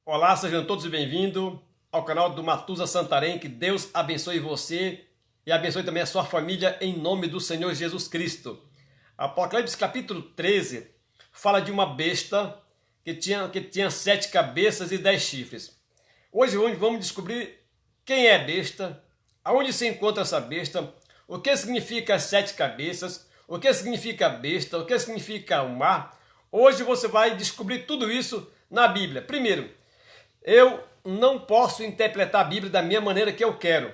Olá, sejam todos bem-vindos ao canal do Matuza Santarém. Que Deus abençoe você e abençoe também a sua família em nome do Senhor Jesus Cristo. Apocalipse capítulo 13 fala de uma besta que tinha 7 cabeças e 10 chifres. Hoje vamos descobrir quem é a besta, aonde se encontra essa besta, o que significa as 7 cabeças, o que significa a besta, o que significa o mar. Hoje você vai descobrir tudo isso na Bíblia. Primeiro, eu não posso interpretar a Bíblia da minha maneira que eu quero.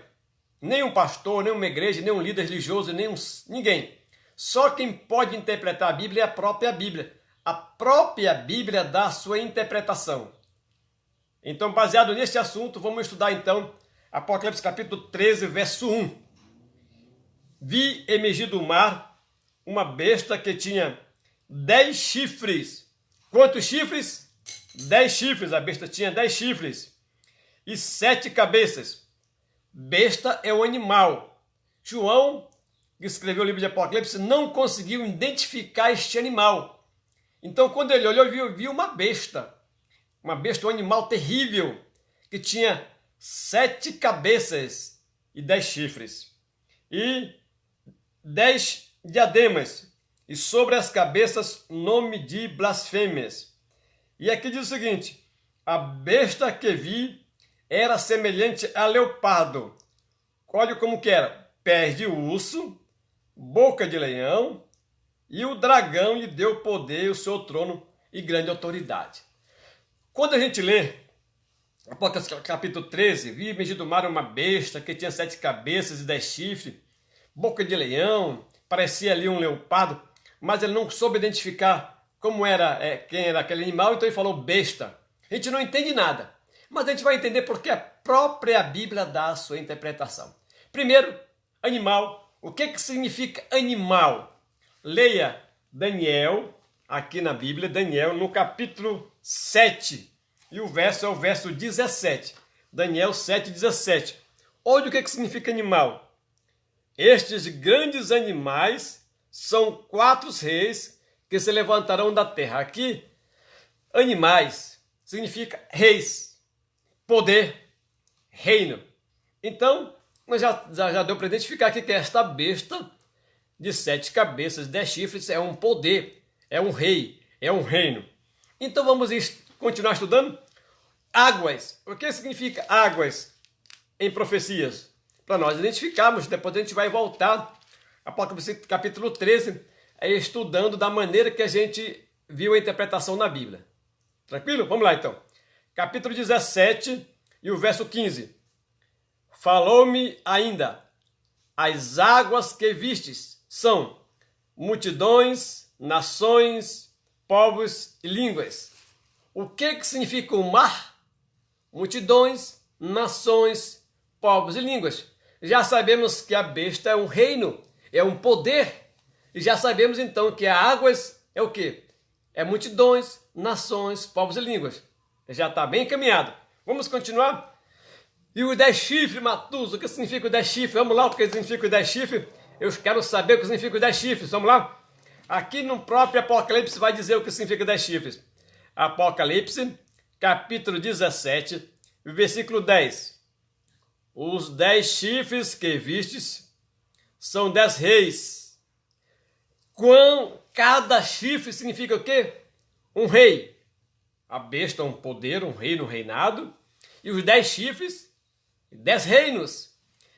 Nem um pastor, nem uma igreja, nem um líder religioso, ninguém. Só quem pode interpretar a Bíblia é a própria Bíblia. A própria Bíblia dá a sua interpretação. Então, baseado neste assunto, vamos estudar então Apocalipse capítulo 13, verso 1. Vi emergir do mar uma besta que tinha 10 chifres. Quantos chifres? 10 chifres. A besta tinha 10 chifres e 7 cabeças. Besta é um animal. João, que escreveu o livro de Apocalipse, não conseguiu identificar este animal. Então, quando ele olhou, viu uma besta. Uma besta, um animal terrível, que tinha 7 cabeças e 10 chifres. E 10 diademas. E sobre as cabeças, nome de blasfêmias. E aqui diz o seguinte: a besta que vi era semelhante a leopardo. Olha como que era: pés de urso, boca de leão, e o dragão lhe deu poder, o seu trono e grande autoridade. Quando a gente lê Apocalipse capítulo 13, vi emergir do mar uma besta que tinha 7 cabeças e 10 chifres, boca de leão, parecia ali um leopardo, mas ele não soube identificar como quem era aquele animal, então ele falou besta. A gente não entende nada, mas a gente vai entender porque a própria Bíblia dá a sua interpretação. Primeiro, animal. O que significa animal? Leia Daniel, aqui na Bíblia, Daniel, no capítulo 7, e o verso é o verso 17. Daniel 7, 17. Olha o que significa animal. Estes grandes animais são 4 reis que se levantarão da terra. Aqui, animais significa reis, poder, reino. Então, já deu para identificar aqui que esta besta de 7 cabeças, 10 chifres é um poder, é um rei, é um reino. Então vamos continuar estudando. Águas. O que significa águas em profecias? Para nós identificarmos, depois a gente vai voltar Apocalipse capítulo 13, estudando da maneira que a gente viu a interpretação na Bíblia. Tranquilo? Vamos lá então. Capítulo 17 e o verso 15. Falou-me ainda: as águas que vistes são multidões, nações, povos e línguas. O que significa o mar? Multidões, nações, povos e línguas. Já sabemos que a besta é um reino, é um poder. E já sabemos então que as águas é o quê? É multidões, nações, povos e línguas. Já está bem encaminhado. Vamos continuar? E o 10 chifres, Matuza, o que significa o 10 chifres? Vamos lá, o que significa o 10 chifres? Eu quero saber o que significa o 10 chifres. Vamos lá? Aqui no próprio Apocalipse vai dizer o que significa 10 chifres. Apocalipse, capítulo 17, versículo 10. Os 10 chifres que vistes são 10 reis. Cada chifre significa o quê? Um rei. A besta é um poder, um reino, um reinado. E os 10 chifres, 10 reinos.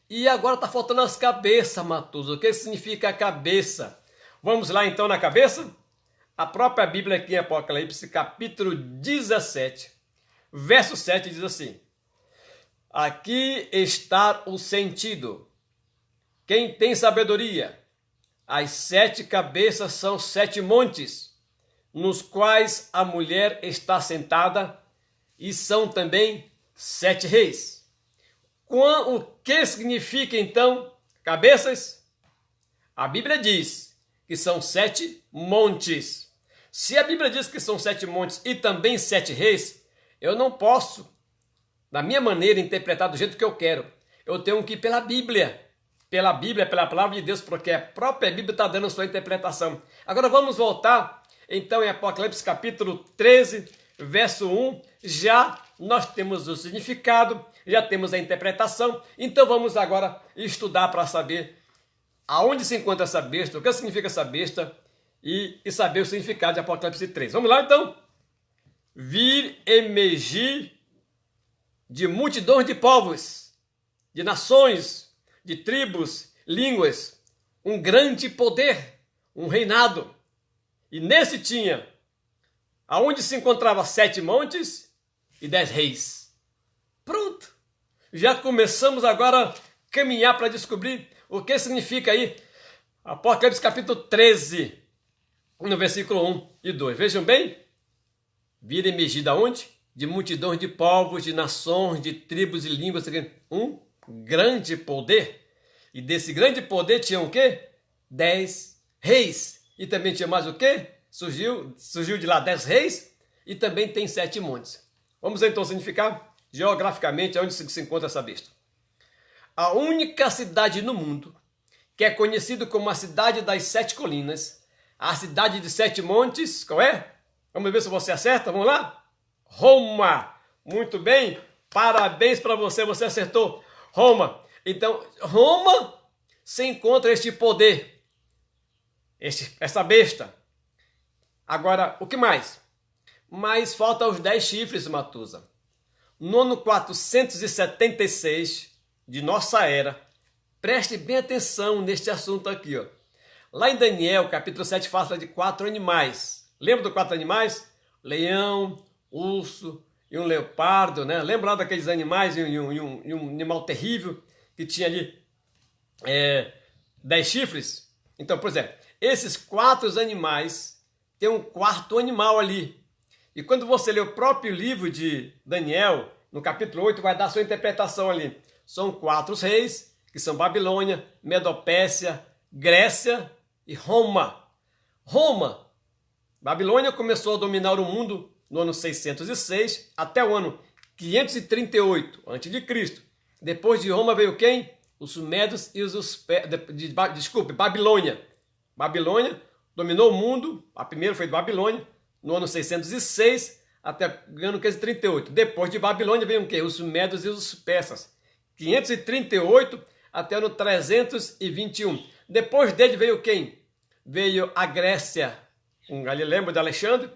E agora está faltando as cabeças, Matuza. O que significa a cabeça? Vamos lá então na cabeça? A própria Bíblia aqui em Apocalipse, capítulo 17, verso 7 diz assim: aqui está o sentido. Quem tem sabedoria? As 7 cabeças são 7 montes, nos quais a mulher está sentada, e são também 7 reis. O que significa então cabeças? A Bíblia diz que são 7 montes. Se a Bíblia diz que são 7 montes e também 7 reis, eu não posso, da minha maneira, interpretar do jeito que eu quero. Eu tenho que ir pela Bíblia, pela palavra de Deus, porque a própria Bíblia está dando a sua interpretação. Agora vamos voltar, então, em Apocalipse capítulo 13, verso 1, já nós temos o significado, já temos a interpretação, então vamos agora estudar para saber aonde se encontra essa besta, o que significa essa besta e saber o significado de Apocalipse 3. Vamos lá então? Vir emergir de multidões de povos, de nações, de tribos, línguas, um grande poder, um reinado. E nesse tinha, aonde se encontrava 7 montes e 10 reis. Pronto! Já começamos agora a caminhar para descobrir o que significa aí Apocalipse capítulo 13, no versículo 1 e 2. Vejam bem, vir emergir da onde? De multidões de povos, de nações, de tribos e línguas, um grande poder. E desse grande poder tinha o quê? 10 reis. E também tinha mais o quê? Surgiu de lá 10 reis e também tem 7 montes. Vamos então significar geograficamente onde se encontra essa besta. A única cidade no mundo que é conhecida como a cidade das 7 colinas, a cidade de 7 montes, qual é? Vamos ver se você acerta, vamos lá? Roma! Muito bem, parabéns para você, você acertou. Roma. Então, Roma se encontra este poder, essa besta. Agora, o que mais? Mas falta os 10 chifres, Matusa. No ano 476 de nossa era, preste bem atenção neste assunto aqui, ó. Lá em Daniel, capítulo 7, fala de 4 animais. Lembra dos 4 animais? Leão, urso e um leopardo, né? Lembra lá daqueles animais e um animal terrível que tinha ali 10 chifres? Então, por exemplo, esses 4 animais tem um 4º animal ali. E quando você lê o próprio livro de Daniel, no capítulo 8, vai dar sua interpretação ali. São 4 reis, que são Babilônia, Medopécia, Grécia e Roma. Roma, Babilônia começou a dominar o mundo no ano 606 até o ano 538 a.C. Depois de Roma veio quem? Os Sumédios e os Babilônia. Babilônia dominou o mundo, a primeira foi de Babilônia, no ano 606 até o ano 538. Depois de Babilônia veio o quê? Os Sumédios e os persas. 538 até o ano 321. Depois dele veio quem? Veio a Grécia. Ali lembra de Alexandre?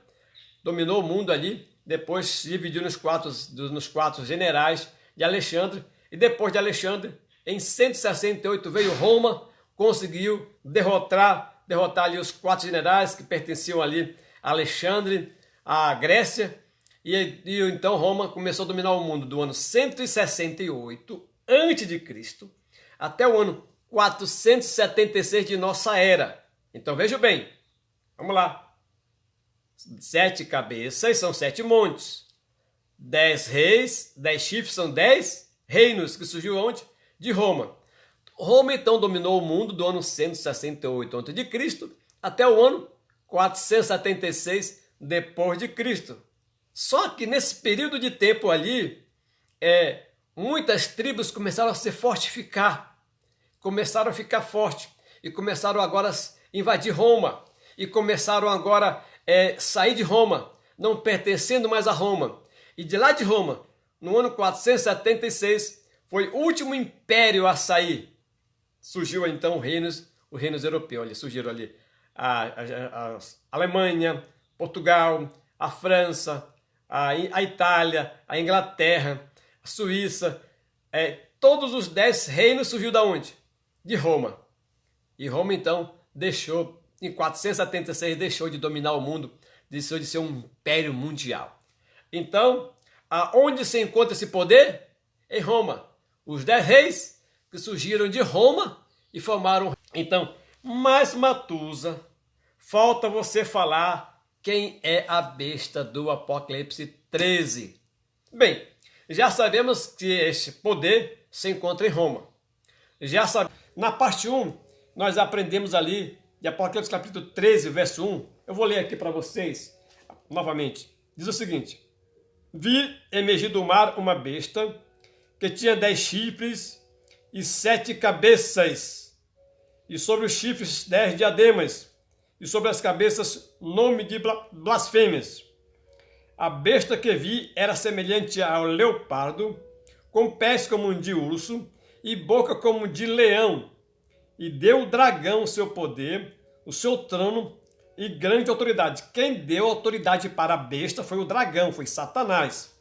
Dominou o mundo ali. Depois se dividiu nos quatro generais de Alexandre. E depois de Alexandre, em 168 veio Roma, conseguiu derrotar ali os 4 generais que pertenciam ali a Alexandre, a Grécia. E então Roma começou a dominar o mundo do ano 168 a.C. até o ano 476 de nossa era. Então veja bem, vamos lá. 7 cabeças são 7 montes. 10 reis, 10 chifres são 10 reinos, que surgiu onde? De Roma. Roma então dominou o mundo do ano 168 a.C. até o ano 476 depois de Cristo. Só que nesse período de tempo ali, muitas tribos começaram a se fortificar, começaram a ficar fortes e começaram agora a invadir Roma e começaram agora a sair de Roma, não pertencendo mais a Roma. E de lá de Roma, no ano 476, foi o último império a sair. Surgiu então os reinos europeus. Ali, surgiram ali a Alemanha, Portugal, a França, a Itália, a Inglaterra, a Suíça. Todos os 10 reinos surgiu da onde? De Roma. E Roma então deixou, em 476, deixou de dominar o mundo, deixou de ser um império mundial. Então, aonde se encontra esse poder? Em Roma. Os 10 reis que surgiram de Roma e formaram. Então, mas Matusa, falta você falar quem é a besta do Apocalipse 13. Bem, já sabemos que este poder se encontra em Roma. Na parte 1, nós aprendemos ali, de Apocalipse capítulo 13, verso 1. Eu vou ler aqui para vocês, novamente. Diz o seguinte: vi emergir do mar uma besta que tinha 10 chifres e 7 cabeças, e sobre os chifres 10 diademas, e sobre as cabeças nome de blasfêmias. A besta que vi era semelhante ao leopardo, com pés como um de urso e boca como de leão. E deu o dragão o seu poder, o seu trono e grande autoridade. Quem deu autoridade para a besta foi o dragão, foi Satanás.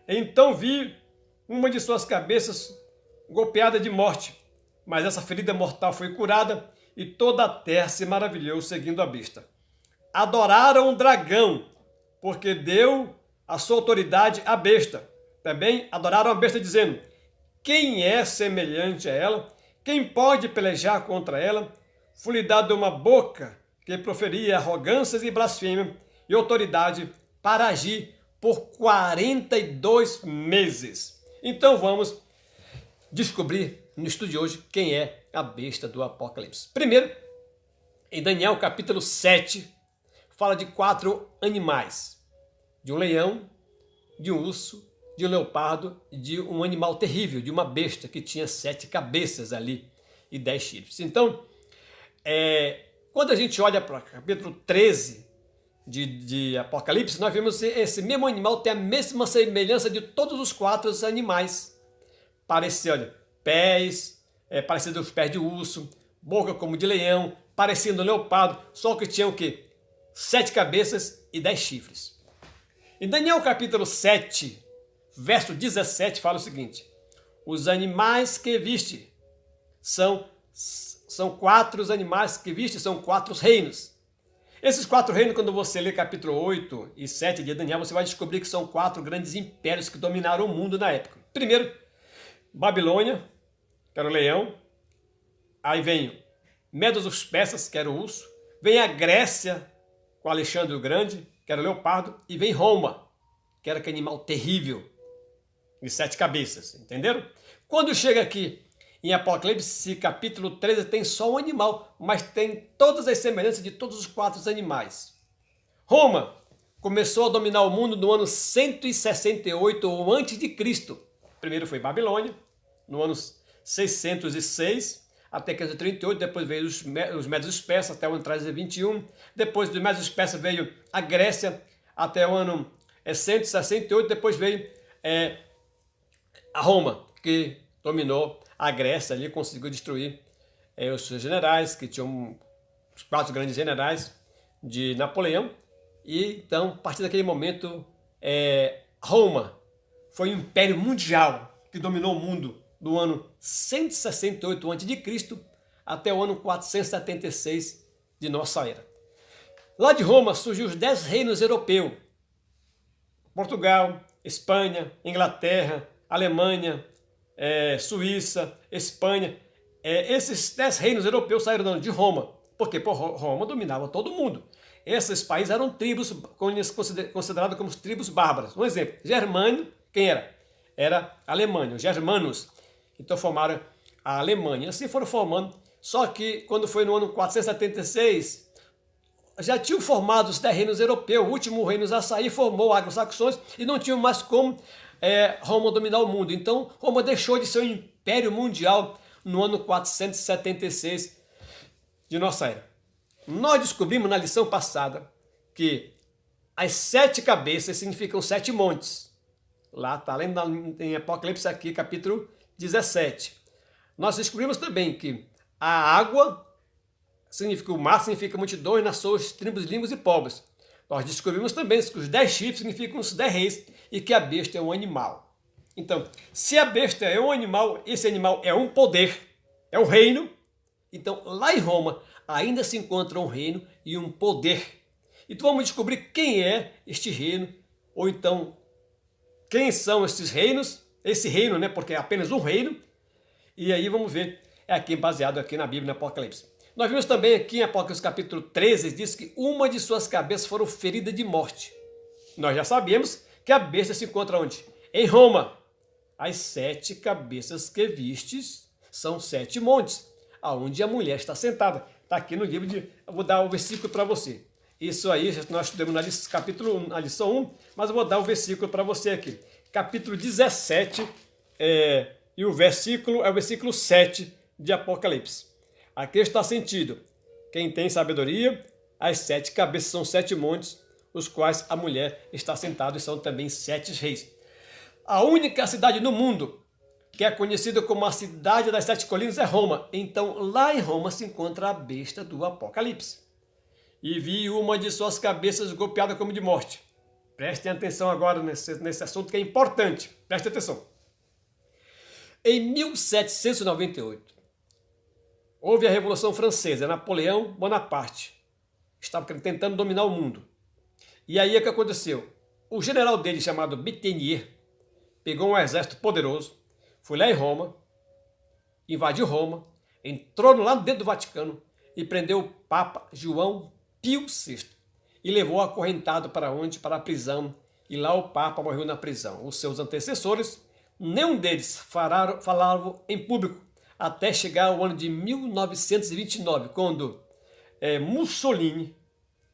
Então vi uma de suas cabeças golpeada de morte, mas essa ferida mortal foi curada e toda a terra se maravilhou seguindo a besta. Adoraram o dragão, porque deu a sua autoridade à besta. Também adoraram a besta dizendo: quem é semelhante a ela? Quem pode pelejar contra ela? Foi-lhe dada uma boca que proferia arrogâncias e blasfêmia e autoridade para agir por 42 meses. Então vamos descobrir no estudo de hoje quem é a besta do Apocalipse. Primeiro, em Daniel capítulo 7, fala de 4 animais. De um leão, de um urso, de um leopardo e de um animal terrível, de uma besta que tinha 7 cabeças ali e 10 chifres. Então, quando a gente olha para o capítulo 13 de Apocalipse, nós vemos que esse mesmo animal tem a mesma semelhança de todos os 4 animais. Parece, olha, pés, parecido aos pés de urso, boca como de leão, parecendo um leopardo, só que tinha o quê? 7 cabeças e 10 chifres. Em Daniel capítulo 7, verso 17, fala o seguinte: os animais que viste são 4 animais que viste, são 4 reinos. Esses 4 reinos, quando você lê capítulo 8 e 7 de Daniel, você vai descobrir que são 4 grandes impérios que dominaram o mundo na época. Primeiro, Babilônia, que era o leão. Aí vem Medos os persas, que era o urso. Vem a Grécia, com Alexandre o Grande, que era o leopardo. E vem Roma, que era aquele animal terrível, de 7 cabeças. Entenderam? Quando chega aqui em Apocalipse, capítulo 13, tem só um animal, mas tem todas as semelhanças de todos os 4 animais. Roma começou a dominar o mundo no ano 168 ou antes de Cristo. Primeiro foi Babilônia, no ano 606 até 538, depois veio os Medos persas até o ano 321, depois dos Medos persas veio a Grécia até o ano 168, depois veio a Roma, que dominou a Grécia ali, conseguiu destruir os seus generais, que tinham os 4 grandes generais de Napoleão. E então, a partir daquele momento, Roma foi um império mundial que dominou o mundo do ano 168 a.C. até o ano 476 de nossa era. Lá de Roma surgiu os 10 reinos europeus: Portugal, Espanha, Inglaterra, Alemanha, Suíça, Espanha. Esses 10 reinos europeus saíram de Roma, porque Roma dominava todo mundo. Esses países eram tribos consideradas como tribos bárbaras. Um exemplo, Germânia, quem era? Era a Alemanha, os germanos. Então formaram a Alemanha. Assim foram formando, só que quando foi no ano 476, já tinham formado os 10 reinos europeus. O último reino a sair formou anglo-saxões e não tinham mais como Roma dominar o mundo. Então Roma deixou de ser um império mundial no ano 476 de nossa era. Nós descobrimos na lição passada que as 7 cabeças significam 7 montes. Lá está, além em Apocalipse aqui, capítulo 17. Nós descobrimos também que a água significa o mar, significa multidões, nações, tribos, línguas e povos. Nós descobrimos também que os 10 chifres significam os 10 reis e que a besta é um animal. Então, se a besta é um animal, esse animal é um poder, é um reino. Então, lá em Roma, ainda se encontra um reino e um poder. Então, vamos descobrir quem é este reino, ou então, quem são estes reinos, esse reino, né, porque é apenas um reino. E aí vamos ver, aqui baseado aqui na Bíblia, no Apocalipse. Nós vimos também aqui em Apocalipse capítulo 13, diz que uma de suas cabeças foram feridas de morte. Nós já sabemos que a besta se encontra onde? Em Roma. As 7 cabeças que vistes são 7 montes, aonde a mulher está sentada. Está aqui no livro eu vou dar o versículo para você. Isso aí nós estudamos na lição 1, mas eu vou dar o versículo para você aqui. Capítulo 17, e o versículo é o versículo 7 de Apocalipse. Aqui está sentido: quem tem sabedoria, as 7 cabeças são 7 montes, os quais a mulher está sentada, e são também 7 reis. A única cidade no mundo que é conhecida como a cidade das 7 colinas é Roma. Então, lá em Roma se encontra a besta do Apocalipse. E vi uma de suas cabeças golpeada como de morte. Prestem atenção agora nesse assunto que é importante. Prestem atenção. Em 1798, houve a Revolução Francesa. Napoleão Bonaparte estava tentando dominar o mundo. E aí o que aconteceu? O general dele, chamado Bétenier, pegou um exército poderoso, foi lá em Roma, invadiu Roma, entrou lá dentro do Vaticano e prendeu o Papa João Pio VI. E levou acorrentado para onde? Para a prisão. E lá o Papa morreu na prisão. Os seus antecessores, nenhum deles falavam em público, até chegar ao ano de 1929, quando Mussolini,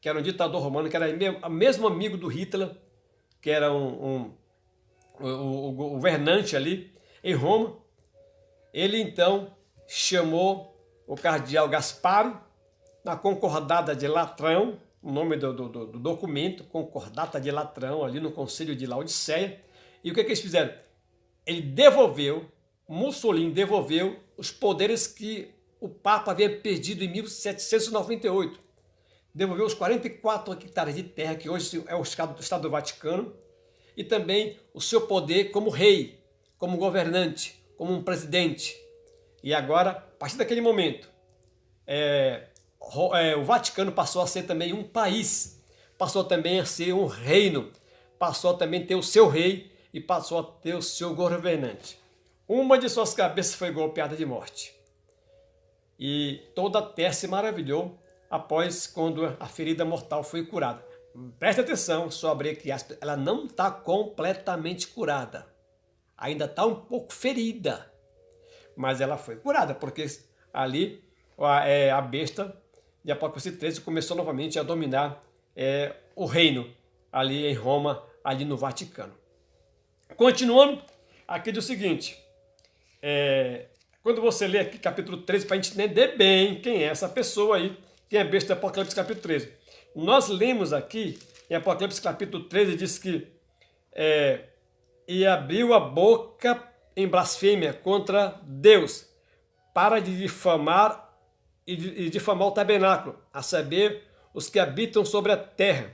que era um ditador romano, que era o mesmo amigo do Hitler, que era o governante ali em Roma, ele então chamou o cardeal Gasparo na Concordata de Latrão, o nome do documento, Concordata de Latrão, ali no Concílio de Laodiceia. E o que eles fizeram? Mussolini devolveu os poderes que o Papa havia perdido em 1798. Devolveu os 44 hectares de terra, que hoje é o Estado do Vaticano, e também o seu poder como rei, como governante, como um presidente. E agora, a partir daquele momento, o Vaticano passou a ser também um país, passou também a ser um reino, passou a também ter o seu rei e passou a ter o seu governante. Uma de suas cabeças foi golpeada de morte. E toda a terra se maravilhou após quando a ferida mortal foi curada. Preste atenção, só abrir aqui aspas, ela não está completamente curada. Ainda está um pouco ferida, mas ela foi curada, porque ali a besta de Apocalipse 13 começou novamente a dominar o reino ali em Roma, ali no Vaticano. Continuando, aqui diz o seguinte, quando você lê aqui capítulo 13, para a gente entender bem quem é essa pessoa aí, quem é a besta de Apocalipse capítulo 13. Nós lemos aqui em Apocalipse capítulo 13, diz que e abriu a boca em blasfêmia contra Deus, para difamar e difamar o tabernáculo, a saber, os que habitam sobre a terra.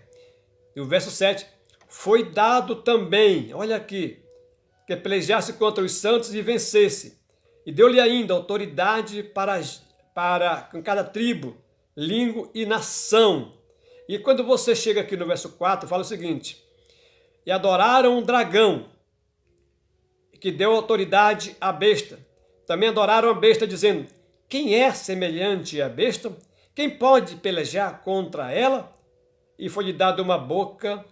E o verso 7, foi dado também, olha aqui, que pelejasse contra os santos e vencesse. E deu-lhe ainda autoridade para cada tribo, língua e nação. E quando você chega aqui no verso 4, fala o seguinte, e adoraram o dragão, que deu autoridade à besta. Também adoraram a besta, dizendo, quem é semelhante à besta? Quem pode pelejar contra ela? E foi-lhe dada uma boca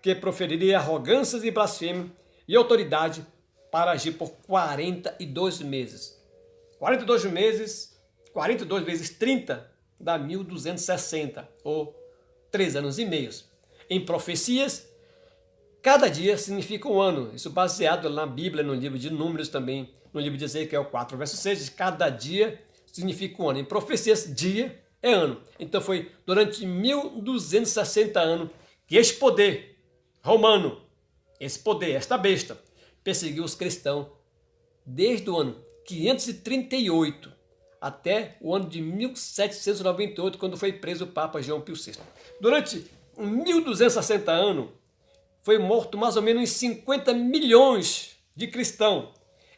que proferiria arrogâncias e blasfêmia e autoridade para agir por 42 meses. 42 meses, 42 vezes 30 dá 1260, ou 3 anos e meio. Em profecias, cada dia significa um ano. Isso baseado na Bíblia, no livro de Números também, no livro de Ezequiel 4, verso 6, cada dia significa um ano. Em profecias, dia é ano. Então foi durante 1260 anos que este poder romano, esse poder, esta besta, perseguiu os cristãos desde o ano 538 até o ano de 1798, quando foi preso o Papa João Pio VI. Durante 1260 anos, foi morto mais ou menos 50 milhões de cristãos.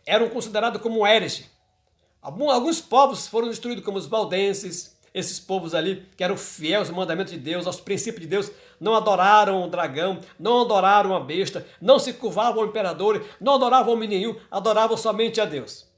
Eram considerados como hereges. Alguns povos foram destruídos, como os valdenses, esses povos ali que eram fiéis aos mandamentos de Deus, aos princípios de Deus, não adoraram o dragão, não adoraram a besta, não se curvavam ao imperador, não adoravam homem nenhum, adoravam somente a Deus.